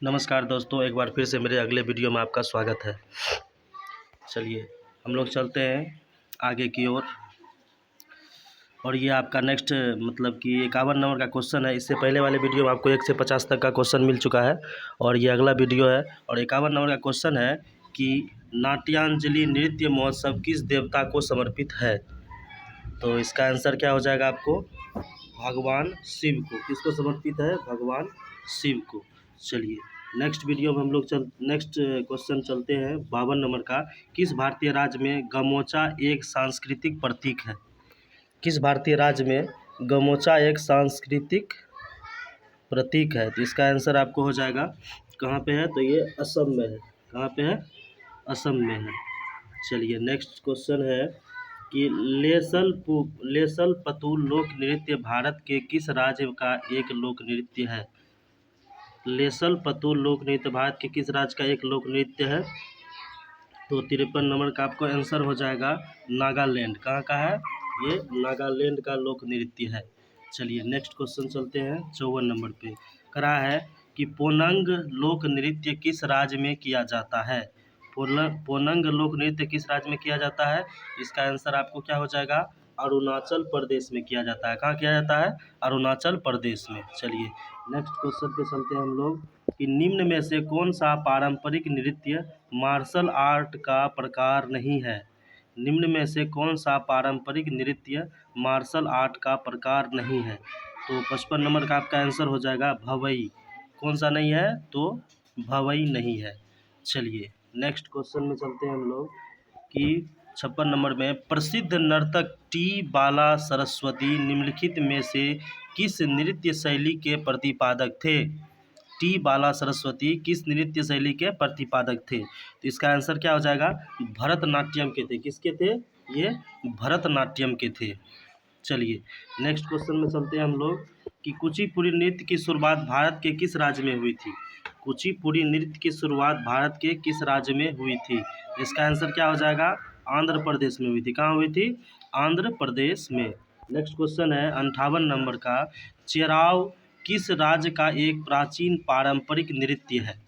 नमस्कार दोस्तों, एक बार फिर से मेरे अगले वीडियो में आपका स्वागत है। चलिए हम लोग चलते हैं आगे की ओर। और ये आपका नेक्स्ट मतलब कि 51 नंबर का क्वेश्चन है। इससे पहले वाले वीडियो में आपको 1 से 50 तक का क्वेश्चन मिल चुका है और ये अगला वीडियो है। और 51 नंबर का क्वेश्चन है कि नाट्यांजलि नृत्य महोत्सव किस देवता को समर्पित है। तो इसका आंसर क्या हो जाएगा आपको? भगवान शिव को। किसको समर्पित है? भगवान शिव को। चलिए नेक्स्ट वीडियो में हम लोग नेक्स्ट क्वेश्चन चलते हैं 52 नंबर का। किस भारतीय राज्य में गमोचा एक सांस्कृतिक प्रतीक है? किस भारतीय राज्य में गमोचा एक सांस्कृतिक प्रतीक है? तो इसका आंसर आपको हो जाएगा कहाँ पे है? तो ये असम में है। कहाँ पे है? असम में है। चलिए नेक्स्ट क्वेश्चन है कि लेसल पतुल लोक नृत्य भारत के किस राज्य का एक लोक नृत्य है? लेसल पतुल लोक नृत्य भारत के किस राज्य का एक लोक नृत्य है? तो 53 नंबर का आपको आंसर हो जाएगा नागालैंड। कहाँ का है? ये नागालैंड का लोक नृत्य है। चलिए नेक्स्ट क्वेश्चन चलते हैं 54 नंबर पे। करा है कि पोनंग लोक नृत्य किस राज्य में किया जाता है? पोनंग लोक नृत्य किस राज्य में किया जाता है? इसका आंसर आपको क्या हो जाएगा? अरुणाचल प्रदेश में किया जाता है। कहाँ किया जाता है? अरुणाचल प्रदेश में। चलिए नेक्स्ट क्वेश्चन पे चलते हैं हम लोग कि निम्न में से कौन सा पारंपरिक नृत्य मार्शल आर्ट का प्रकार नहीं है? निम्न में से कौन सा पारंपरिक नृत्य मार्शल आर्ट का प्रकार नहीं है? तो 55 नंबर का आपका आंसर हो जाएगा भवई। कौन सा नहीं है? तो भवई नहीं है। चलिए नेक्स्ट क्वेश्चन में चलते हैं हम लोग कि 56 नंबर में प्रसिद्ध नर्तक टी बाला सरस्वती निम्नलिखित में से किस नृत्य शैली के प्रतिपादक थे? टी बाला सरस्वती किस नृत्य शैली के प्रतिपादक थे? तो इसका आंसर क्या हो जाएगा? भरतनाट्यम के थे। किसके थे? ये भरतनाट्यम के थे। चलिए नेक्स्ट क्वेश्चन में चलते हैं हम लोग कि कुचिपुड़ी नृत्य की शुरुआत भारत के किस राज्य में हुई थी? कुचिपुड़ी नृत्य की शुरुआत भारत के किस राज्य में हुई थी? इसका आंसर क्या हो जाएगा? आंध्र प्रदेश में हुई थी। कहाँ हुई थी? आंध्र प्रदेश में। नेक्स्ट क्वेश्चन है 58 नंबर का। चेराव किस राज्य का एक प्राचीन पारंपरिक नृत्य है?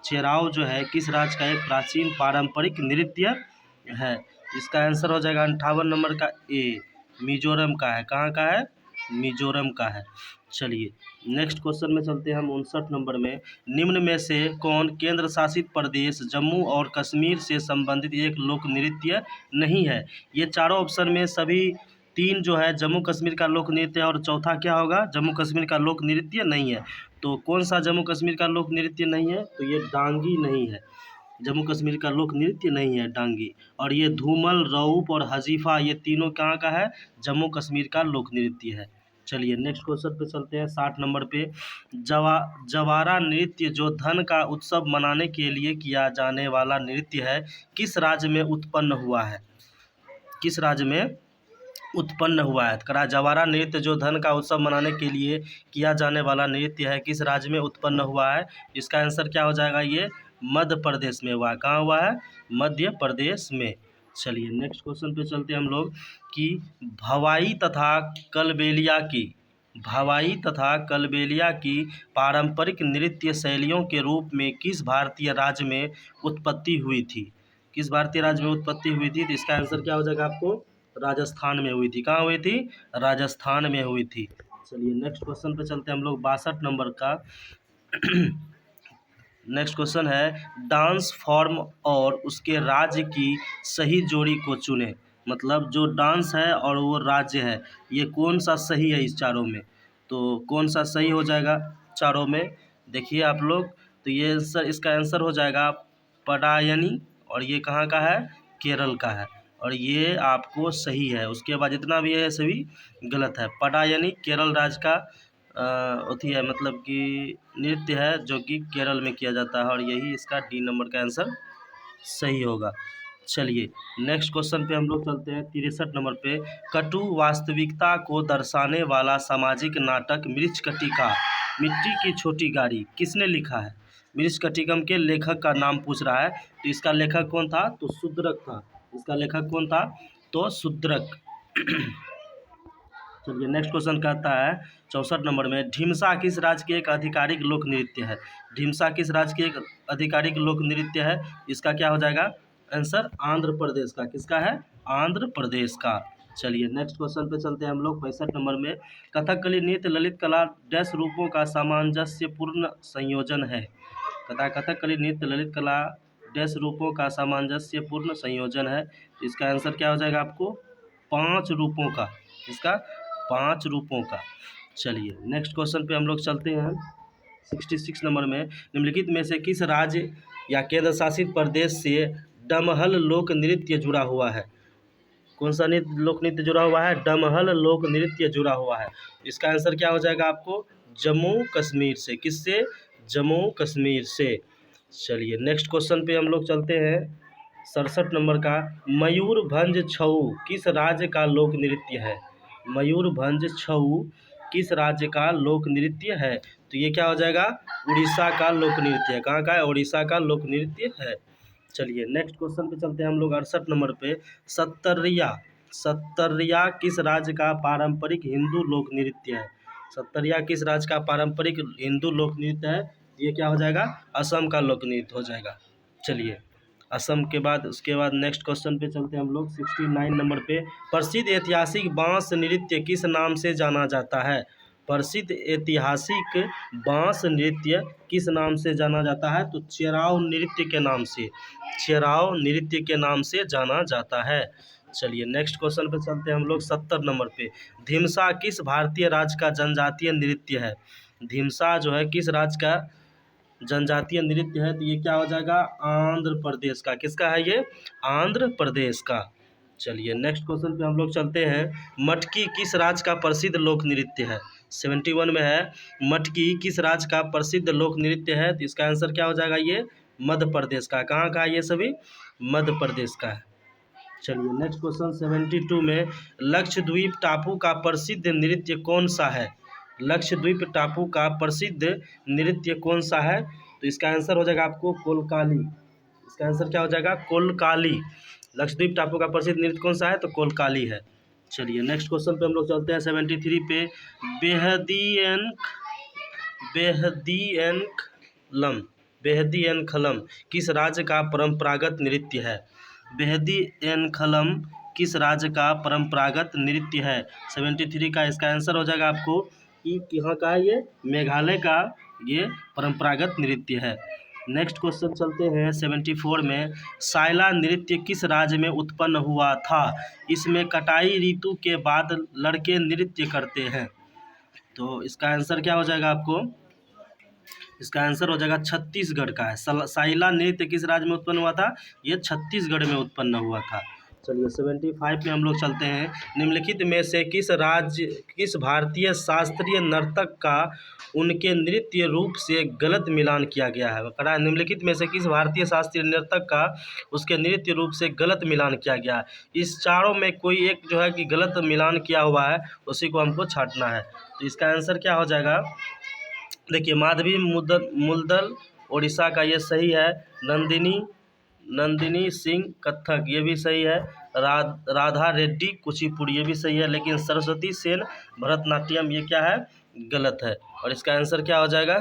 चेराव जो है किस राज्य का एक प्राचीन पारंपरिक नृत्य है? इसका आंसर हो जाएगा 58 नंबर का ए, मिजोरम का है। कहाँ का है? मिजोरम का है। चलिए नेक्स्ट क्वेश्चन में चलते हैं हम 59 नंबर में। निम्न में से कौन केंद्र शासित प्रदेश जम्मू और कश्मीर से संबंधित एक लोक नृत्य नहीं है? ये चारों ऑप्शन में सभी तीन जो है जम्मू कश्मीर का लोक नृत्य है और चौथा क्या होगा? जम्मू कश्मीर का लोक नृत्य नहीं है। तो कौन सा जम्मू कश्मीर का लोक नृत्य नहीं है? तो ये डांगी नहीं है। जम्मू कश्मीर का लोक नृत्य नहीं है डांगी। और ये धूमल, रऊफ और हजीफा ये तीनों कहाँ का है? जम्मू कश्मीर का लोक नृत्य है। चलिए नेक्स्ट क्वेश्चन पे चलते हैं 60 नंबर पे। जवारा नृत्य जो धन का उत्सव मनाने के लिए किया जाने वाला नृत्य है किस राज्य में उत्पन्न हुआ है? किस राज्य में उत्पन्न हुआ है? करा जवारा नृत्य जो धन का उत्सव मनाने के लिए किया जाने वाला नृत्य है किस राज्य में उत्पन्न हुआ है? इसका आंसर क्या हो जाएगा? ये मध्य प्रदेश में हुआ है। कहाँ हुआ है? मध्य प्रदेश में। चलिए नेक्स्ट क्वेश्चन पे चलते हैं हम लोग कि भवाई तथा कलबेलिया की पारंपरिक नृत्य शैलियों के रूप में किस भारतीय राज्य में उत्पत्ति हुई थी? किस भारतीय राज्य में उत्पत्ति हुई थी? तो इसका आंसर क्या हो जाएगा आपको? राजस्थान में हुई थी। कहाँ हुई थी? राजस्थान में हुई थी। चलिए नेक्स्ट क्वेश्चन पे चलते हैं हम लोग 62 नंबर का। नेक्स्ट क्वेश्चन है डांस फॉर्म और उसके राज्य की सही जोड़ी को चुने। मतलब जो डांस है और वो राज्य है ये कौन सा सही है इस चारों में? तो कौन सा सही हो जाएगा चारों में? देखिए आप लोग, तो ये सर इसका आंसर हो जाएगा पडायनी। और ये कहाँ का है? केरल का है। और ये आपको सही है। उसके बाद जितना भी है सभी गलत है। पडायनी केरल राज्य का अथी है, मतलब कि नृत्य है जो कि केरल में किया जाता है और यही इसका डी नंबर का आंसर सही होगा। चलिए नेक्स्ट क्वेश्चन पे हम लोग चलते हैं 63 नंबर पे। कटु वास्तविकता को दर्शाने वाला सामाजिक नाटक मृच्छकटिका मिट्टी की छोटी गाड़ी किसने लिखा है? मृच्छकटिकम के लेखक का नाम पूछ रहा है। तो इसका लेखक कौन था? तो शूद्रक था। इसका लेखक कौन था? तो शूद्रक। चलिए नेक्स्ट क्वेश्चन कहता है 64 नंबर में, ढीमसा किस राज्य के एक आधिकारिक लोक नृत्य है? ढीमसा किस राज्य के एक आधिकारिक लोक नृत्य है? इसका क्या हो जाएगा आंसर? आंध्र प्रदेश का। किसका है? आंध्र प्रदेश का। चलिए नेक्स्ट क्वेश्चन पे चलते हैं हम लोग 65 नंबर में, कथकली नृत्य ललित कला डैश रूपों का सामंजस्यपूर्ण संयोजन है। कथकली नृत्य ललित कला डैश रूपों का सामंजस्यपूर्ण संयोजन है। इसका आंसर क्या हो जाएगा आपको? 5 रूपों का। इसका 5 रूपों का। चलिए नेक्स्ट क्वेश्चन पे हम लोग चलते हैं 66 नंबर में, निम्नलिखित में से किस राज्य या केंद्र शासित प्रदेश से डमहल लोक नृत्य जुड़ा हुआ है? कौन सा लोक नृत्य जुड़ा हुआ है? डमहल लोक नृत्य जुड़ा हुआ है। इसका आंसर क्या हो जाएगा आपको? जम्मू कश्मीर से। किससे? जम्मू कश्मीर से। चलिए नेक्स्ट क्वेश्चन पे हम लोग चलते हैं 67 नंबर का, मयूरभंज छऊ किस राज्य का लोक नृत्य है? मयूरभंज छऊ किस राज्य का लोक नृत्य है? तो ये क्या हो जाएगा? उड़ीसा का लोक नृत्य है। कहाँ का है? उड़ीसा का लोक नृत्य है। चलिए नेक्स्ट क्वेश्चन पे चलते हैं हम लोग 68 नंबर पे, सत्तरिया किस राज्य का पारंपरिक हिंदू लोक नृत्य है? सत्तरिया किस राज्य का पारंपरिक हिंदू लोक नृत्य है? ये क्या हो जाएगा? असम का लोक नृत्य हो जाएगा। चलिए असम के बाद उसके बाद नेक्स्ट क्वेश्चन पे चलते हैं हम लोग 69 नंबर पे, प्रसिद्ध ऐतिहासिक बांस नृत्य किस नाम से जाना जाता है? प्रसिद्ध ऐतिहासिक बांस नृत्य किस नाम से जाना जाता है? तो चेराव नृत्य के नाम से, चेराव नृत्य के नाम से जाना जाता है। चलिए नेक्स्ट क्वेश्चन पे चलते हैं हम लोग 70 नंबर पे, ढीमसा किस भारतीय राज्य का जनजातीय नृत्य है? ढीमसा जो है किस राज्य का जनजातीय नृत्य है? तो ये क्या हो जाएगा? आंध्र प्रदेश का। किसका है ये? आंध्र प्रदेश का। चलिए नेक्स्ट क्वेश्चन पे हम लोग चलते हैं, मटकी किस राज्य का प्रसिद्ध लोक नृत्य है? 71 में है, मटकी किस राज्य का प्रसिद्ध लोक नृत्य है? तो इसका आंसर क्या हो जाएगा? ये मध्य प्रदेश का। कहाँ का है ये सभी? मध्य प्रदेश का है। चलिए नेक्स्ट क्वेश्चन 72 में, लक्षद्वीप टापू का प्रसिद्ध नृत्य कौन सा है? लक्षद्वीप टापू का प्रसिद्ध नृत्य कौन सा है? तो इसका आंसर हो जाएगा आपको कोलकाली। इसका आंसर क्या हो जाएगा? कोलकाली। लक्षद्वीप टापू का प्रसिद्ध नृत्य कौन सा है? तो कोलकाली है। चलिए नेक्स्ट क्वेश्चन पे हम लोग चलते हैं 73 पे, बेहदी-एन-खलम किस राज्य का परंपरागत नृत्य है? बेहदी-एन-खलम किस राज्य का परंपरागत नृत्य है? 73 का इसका आंसर हो जाएगा आपको कि कहाँ का है ये? मेघालय का ये परंपरागत नृत्य है। नेक्स्ट क्वेश्चन चलते हैं 74 में, सायला नृत्य किस राज्य में उत्पन्न हुआ था? इसमें कटाई ऋतु के बाद लड़के नृत्य करते हैं। तो इसका आंसर क्या हो जाएगा आपको? इसका आंसर हो जाएगा छत्तीसगढ़ का है। साइला नृत्य किस राज्य में उत्पन्न हुआ था? ये छत्तीसगढ़ में उत्पन्न हुआ था। चलिए 75 में हम लोग चलते हैं, निम्नलिखित में से किस भारतीय शास्त्रीय नर्तक का उनके नृत्य रूप से गलत मिलान किया गया है? करा निम्नलिखित में से किस भारतीय शास्त्रीय नर्तक का उसके नृत्य रूप से गलत मिलान किया गया है? इस चारों में कोई एक जो है कि गलत मिलान किया हुआ है, उसी को हमको छांटना है। तो इसका आंसर क्या हो जाएगा? देखिए माधवी मुल्दल उड़ीसा का, ये सही है। नंदिनी सिंह कथक, ये भी सही है। राधा रेड्डी कुचिपुड़ी, ये भी सही है। लेकिन सरस्वती सेन भरतनाट्यम, ये क्या है? गलत है। और इसका आंसर क्या हो जाएगा?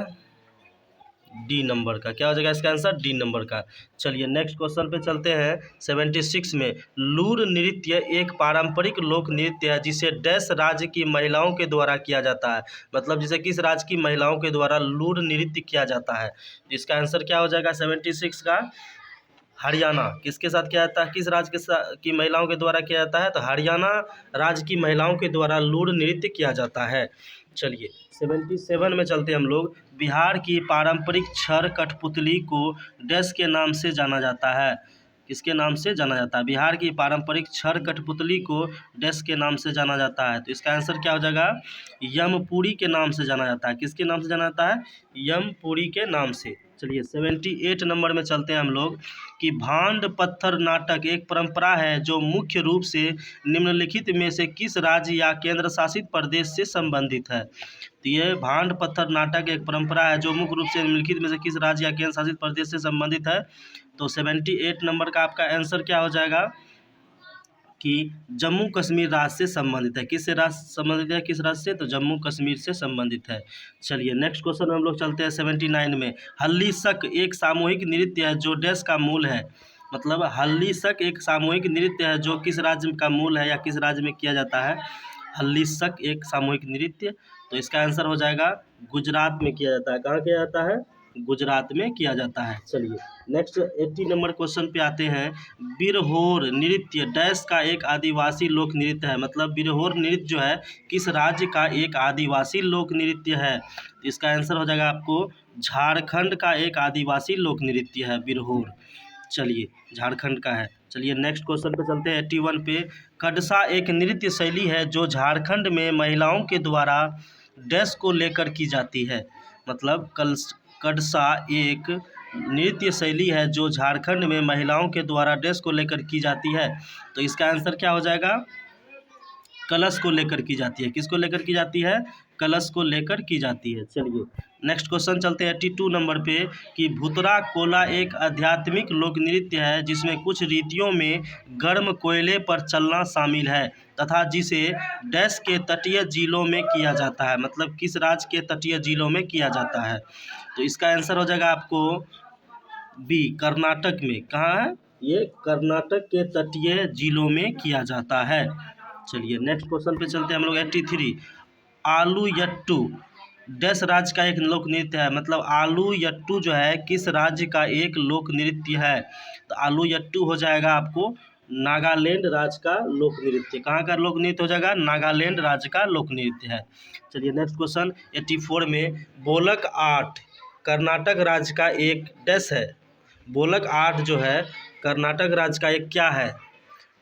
डी नंबर का। क्या हो जाएगा इसका आंसर? डी नंबर का। चलिए नेक्स्ट क्वेश्चन पे चलते हैं 76 में, लूर नृत्य एक पारंपरिक लोक नृत्य है जिसे डैश राज्य की महिलाओं के द्वारा किया जाता है। मतलब जिसे किस राज्य की महिलाओं के द्वारा लूर नृत्य किया जाता है? इसका आंसर क्या हो जाएगा 76 का? हरियाणा। किसके साथ किया जाता है? किस राज्य की महिलाओं के द्वारा किया जाता है? तो हरियाणा राज्य की महिलाओं के द्वारा लूर नृत्य किया जाता है। चलिए 77 में चलते हैं हम लोग, बिहार की पारंपरिक छड़ कठपुतली को डैश के नाम से जाना जाता है? किसके नाम से जाना जाता है? बिहार की पारंपरिक छड़ कठपुतली को डैश के नाम से जाना जाता है? तो इसका आंसर क्या हो जाएगा? यमपुरी के नाम से जाना जाता है। किसके नाम से जाना जाता है? यमपुरी के नाम से। चलिए 78 नंबर में चलते हैं हम लोग, कि भांड पत्थर नाटक एक परंपरा है जो मुख्य रूप से निम्नलिखित में से किस राज्य या केंद्र शासित प्रदेश से संबंधित है? तो ये भांड पत्थर नाटक एक परंपरा है जो मुख्य रूप से निम्नलिखित में से किस राज्य या केंद्र शासित प्रदेश से संबंधित है? तो 78 नंबर का आपका आंसर क्या हो जाएगा? कि जम्मू कश्मीर राज्य से संबंधित है। किससे राज्य संबंधित है, किस राज्य से, तो जम्मू कश्मीर से संबंधित है। चलिए नेक्स्ट क्वेश्चन हम लोग चलते हैं 79 में। हल्ली शक एक सामूहिक नृत्य है जो डैश का मूल है। मतलब हल्ली शक एक सामूहिक नृत्य है जो किस राज्य का मूल है या किस राज्य में किया जाता है। हल्ली शक एक सामूहिक नृत्य, तो इसका आंसर हो जाएगा गुजरात में किया जाता है। कहाँ किया जाता है, गुजरात में किया जाता है। चलिए नेक्स्ट 80 नंबर क्वेश्चन पे आते हैं। बिरहोर नृत्य डैश का एक आदिवासी लोक नृत्य है। मतलब बिरहोर नृत्य जो है किस राज्य का एक आदिवासी लोक नृत्य है। तो इसका आंसर हो जाएगा आपको झारखंड का एक आदिवासी लोक नृत्य है बिरहोर। चलिए झारखंड का है। चलिए नेक्स्ट क्वेश्चन पे चलते हैं 81 पे। कड़सा एक नृत्य शैली है जो झारखंड में महिलाओं के द्वारा डैश को लेकर की जाती है। मतलब कड़सा एक नृत्य शैली है जो झारखंड में महिलाओं के द्वारा डैश को लेकर की जाती है। तो इसका आंसर क्या हो जाएगा, कलश को लेकर की जाती है। किसको लेकर की जाती है, कलश को लेकर की जाती है। चलिए नेक्स्ट क्वेश्चन चलते हैं 82 नंबर पे कि भुतरा कोला एक आध्यात्मिक लोक नृत्य है जिसमें कुछ रीतियों में गर्म कोयले पर चलना शामिल है तथा जिसे डैश के तटीय जिलों में किया जाता है। मतलब किस राज्य के तटीय जिलों में किया जाता है। तो इसका आंसर हो जाएगा आपको बी, कर्नाटक में। कहाँ है ये, कर्नाटक के तटीय जिलों में किया जाता है। चलिए नेक्स्ट क्वेश्चन पे चलते हैं हम लोग 83। आलू यट्टू डैश राज्य का एक लोक नृत्य है। मतलब आलू यट्टू जो है किस राज्य का एक लोक नृत्य है। तो आलू यट्टू हो जाएगा आपको नागालैंड राज्य का लोक नृत्य। कहाँ का लोक नृत्य हो जाएगा, नागालैंड राज्य का लोक नृत्य है। चलिए नेक्स्ट क्वेश्चन 84 में। बोलक आर्ट कर्नाटक राज्य का एक डैश है। बोलक आर्ट जो है कर्नाटक राज्य का एक क्या है,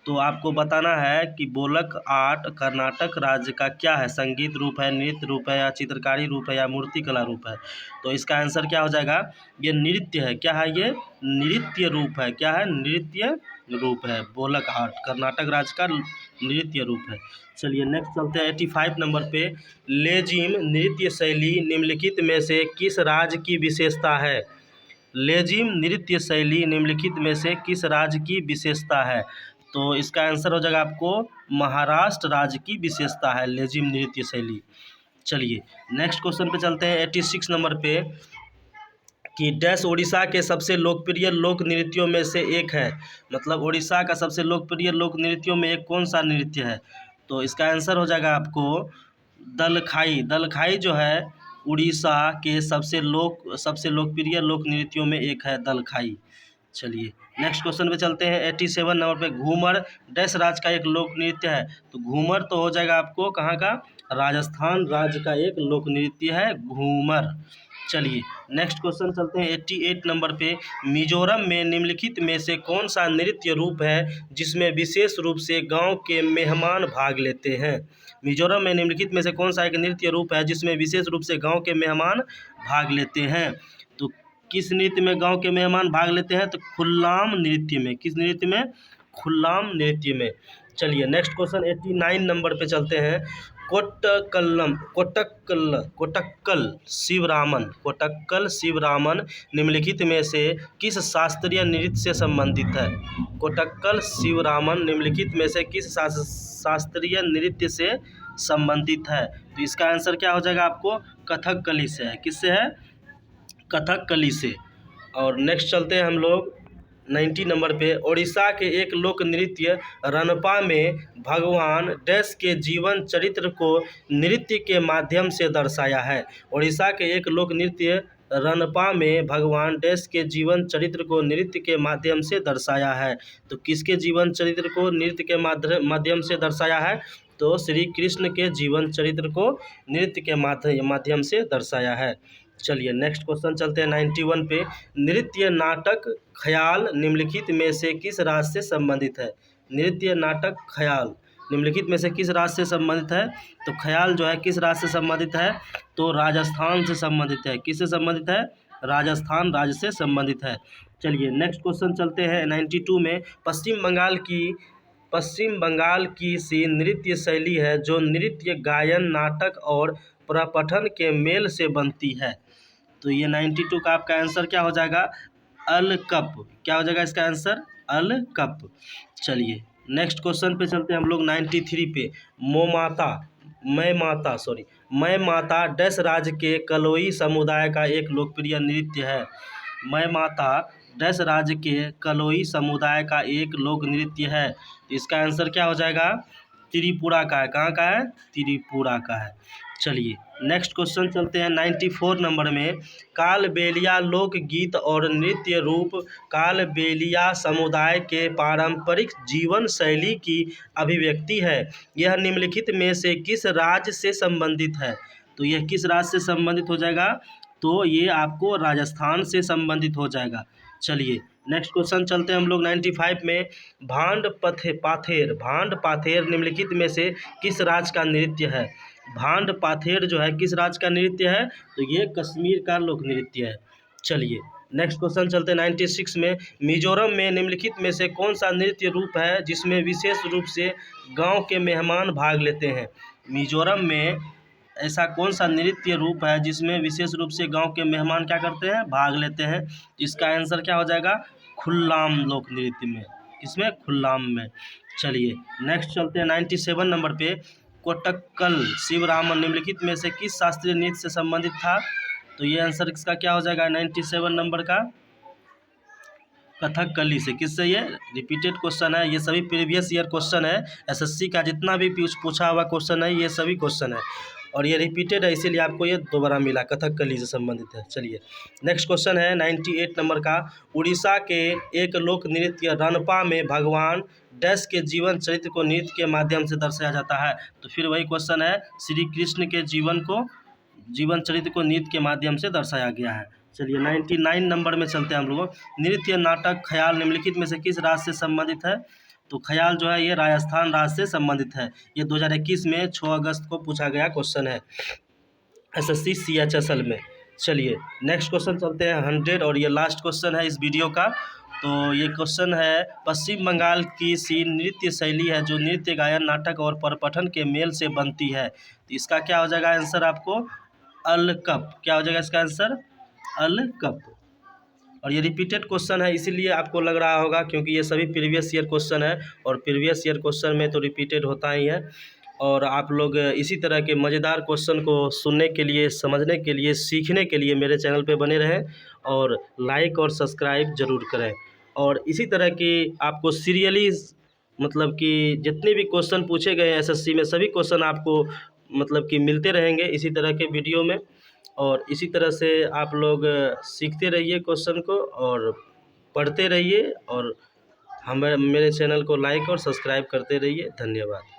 तो आपको बताना है कि बोलक आर्ट कर्नाटक राज्य का क्या है। संगीत रूप है, नृत्य रूप है, या चित्रकारी रूप है, या मूर्तिकला रूप है। तो इसका आंसर क्या हो जाएगा, ये नृत्य है। क्या है ये, नृत्य रूप है। क्या है, नृत्य रूप है। बोलक आर्ट कर्नाटक राज्य का नृत्य रूप है। चलिए नेक्स्ट चलते हैं 85 नंबर पे। लेजिम नृत्य शैली निम्नलिखित में से किस राज्य की विशेषता है। लेजिम नृत्य शैली निम्नलिखित में से किस राज्य की विशेषता है। तो इसका आंसर हो जाएगा आपको महाराष्ट्र राज्य की विशेषता है लेजिम नृत्य शैली। चलिए नेक्स्ट क्वेश्चन पे चलते हैं 86 नंबर पे कि डैश उड़ीसा के सबसे लोकप्रिय लोक नृत्यों में से एक है। मतलब उड़ीसा का सबसे लोकप्रिय लोक नृत्यों में एक कौन सा नृत्य है। तो इसका आंसर हो जाएगा आपको दलखाई। दलखाई जो है उड़ीसा के सबसे लोकप्रिय लोक नृत्यों में एक है दलखाई। चलिए नेक्स्ट क्वेश्चन पे चलते हैं 87 नंबर पे। घूमर डैश राज्य का एक लोक नृत्य है। तो घूमर तो हो जाएगा आपको कहाँ का, राजस्थान राज्य का एक लोक नृत्य है घूमर। चलिए नेक्स्ट क्वेश्चन चलते हैं 88 नंबर पे। मिजोरम में निम्नलिखित में से कौन सा नृत्य रूप है जिसमें विशेष रूप से गांव के मेहमान भाग लेते हैं। मिजोरम में निम्नलिखित में से कौन सा एक नृत्य रूप है जिसमें विशेष रूप से गांव के मेहमान भाग लेते हैं। तो किस नृत्य में गांव के मेहमान भाग लेते हैं, तो खुल्लाम नृत्य में। किस नृत्य में, खुल्लाम नृत्य में। चलिए नेक्स्ट क्वेश्चन 89 नंबर पे चलते हैं। कोटक्कल शिवरामन निम्नलिखित में से किस शास्त्रीय नृत्य से संबंधित है। कोटक्कल शिवरामन निम्नलिखित में से किस शास्त्रीय नृत्य से संबंधित है। तो इसका आंसर क्या हो जाएगा आपको, कथकली से है। किससे है, कथकली से। और नेक्स्ट चलते हैं हम लोग 90 नंबर पे। उड़ीसा के एक लोक नृत्य रनपा में भगवान डैश के जीवन चरित्र को नृत्य के माध्यम से दर्शाया है। उड़ीसा के एक लोक नृत्य रनपा में भगवान डैश के जीवन चरित्र को नृत्य के माध्यम से दर्शाया है। तो किसके जीवन चरित्र को नृत्य के माध्यम से दर्शाया है, तो श्री कृष्ण के जीवन चरित्र को नृत्य के माध्यम से दर्शाया है। चलिए नेक्स्ट क्वेश्चन चलते हैं 91 पे। नृत्य नाटक ख्याल निम्नलिखित में से किस राज्य से संबंधित है। नृत्य नाटक ख्याल निम्नलिखित में से किस राज्य से संबंधित है। तो ख्याल जो है किस राज्य से संबंधित है, तो राजस्थान से संबंधित है। किससे संबंधित है, राजस्थान राज्य से संबंधित है। चलिए नेक्स्ट क्वेश्चन चलते हैं 92 में। पश्चिम बंगाल की सी नृत्य शैली है जो नृत्य गायन नाटक और प्रपठन के मेल से बनती है। तो ये 92 का आपका आंसर क्या हो जाएगा, अल कप। क्या हो जाएगा इसका आंसर, अल कप। चलिए नेक्स्ट क्वेश्चन पे चलते हैं हम लोग 93 पे। मैं माता डैश राज्य के कलोई समुदाय का एक लोकप्रिय नृत्य है। मैं माता डैश राज्य के कलोई समुदाय का एक लोक नृत्य है। तो इसका आंसर क्या हो जाएगा? त्रिपुरा का है। कहाँ का है? त्रिपुरा का है। चलिए नेक्स्ट क्वेश्चन चलते हैं 94 नंबर में। कालबेलिया लोक गीत और नृत्य रूप कालबेलिया समुदाय के पारंपरिक जीवन शैली की अभिव्यक्ति है। यह निम्नलिखित में से किस राज्य से संबंधित है? तो यह किस राज्य से संबंधित हो जाएगा? तो ये आपको राजस्थान से संबंधित हो जाएगा। चलिए नेक्स्ट क्वेश्चन चलते हैं हम लोग 95 में। भांड पाथेर निम्नलिखित में से किस राज्य का नृत्य है? भांड पाथेर जो है किस राज्य का नृत्य है? तो ये कश्मीर का लोक नृत्य है। चलिए नेक्स्ट क्वेश्चन चलते हैं 96 में। मिजोरम में निम्नलिखित में से कौन सा नृत्य रूप है जिसमें विशेष रूप से गांव के मेहमान भाग लेते हैं? मिजोरम में ऐसा कौन सा नृत्य रूप है जिसमें विशेष रूप से गांव के मेहमान क्या करते हैं? भाग लेते हैं। इसका आंसर क्या हो जाएगा? खुल्लाम लोक नृत्य में। किसमें? खुल्लाम में। चलिए नेक्स्ट चलते हैं 97 नंबर पे। कोटक्कल शिवरामन निम्नलिखित में से किस शास्त्रीय नृत्य से संबंधित था? तो ये आंसर इसका क्या हो जाएगा 97 नंबर का? कथकली से। किससे? ये रिपीटेड क्वेश्चन है, ये सभी प्रीवियस ईयर क्वेश्चन है। एसएससी का जितना भी पूछा हुआ क्वेश्चन है ये सभी क्वेश्चन है और ये रिपीटेड है, इसीलिए आपको ये दोबारा मिला। कथकली से संबंधित है। चलिए नेक्स्ट क्वेश्चन है 98 नंबर का। उड़ीसा के एक लोक नृत्य रनपा में भगवान डैश के जीवन चरित्र को नृत्य के माध्यम से दर्शाया जाता है। तो फिर वही क्वेश्चन है, श्री कृष्ण के जीवन चरित्र को नृत्य के माध्यम से दर्शाया गया है। चलिए 99 नंबर में चलते हैं हम लोग। नृत्य नाटक ख्याल निम्नलिखित में से किस राज्य से संबंधित है? तो ख्याल जो है ये राजस्थान राज्य से संबंधित है। ये 2021 में 6 अगस्त को पूछा गया क्वेश्चन है एसएससी CHSL में। चलिए नेक्स्ट क्वेश्चन चलते हैं 100 और ये लास्ट क्वेश्चन है इस वीडियो का। तो ये क्वेश्चन है, पश्चिम बंगाल की सी नृत्य शैली है जो नृत्य गायन नाटक और परपठन के मेल से बनती है। तो इसका क्या हो जाएगा आंसर आपको? अलकप। क्या हो जाएगा इसका आंसर? अलकप। और ये रिपीटेड क्वेश्चन है इसीलिए आपको लग रहा होगा, क्योंकि ये सभी प्रीवियस ईयर क्वेश्चन है और प्रीवियस ईयर क्वेश्चन में तो रिपीटेड होता ही है। और आप लोग इसी तरह के मज़ेदार क्वेश्चन को सुनने के लिए, समझने के लिए, सीखने के लिए मेरे चैनल पे बने रहें और लाइक और सब्सक्राइब ज़रूर करें। और इसी तरह की आपको सीरियली मतलब कि जितने भी क्वेश्चन पूछे गए हैं एसएससी में सभी क्वेश्चन आपको मतलब कि मिलते रहेंगे इसी तरह के वीडियो में। और इसी तरह से आप लोग सीखते रहिए क्वेश्चन को और पढ़ते रहिए और मेरे चैनल को लाइक और सब्सक्राइब करते रहिए। धन्यवाद।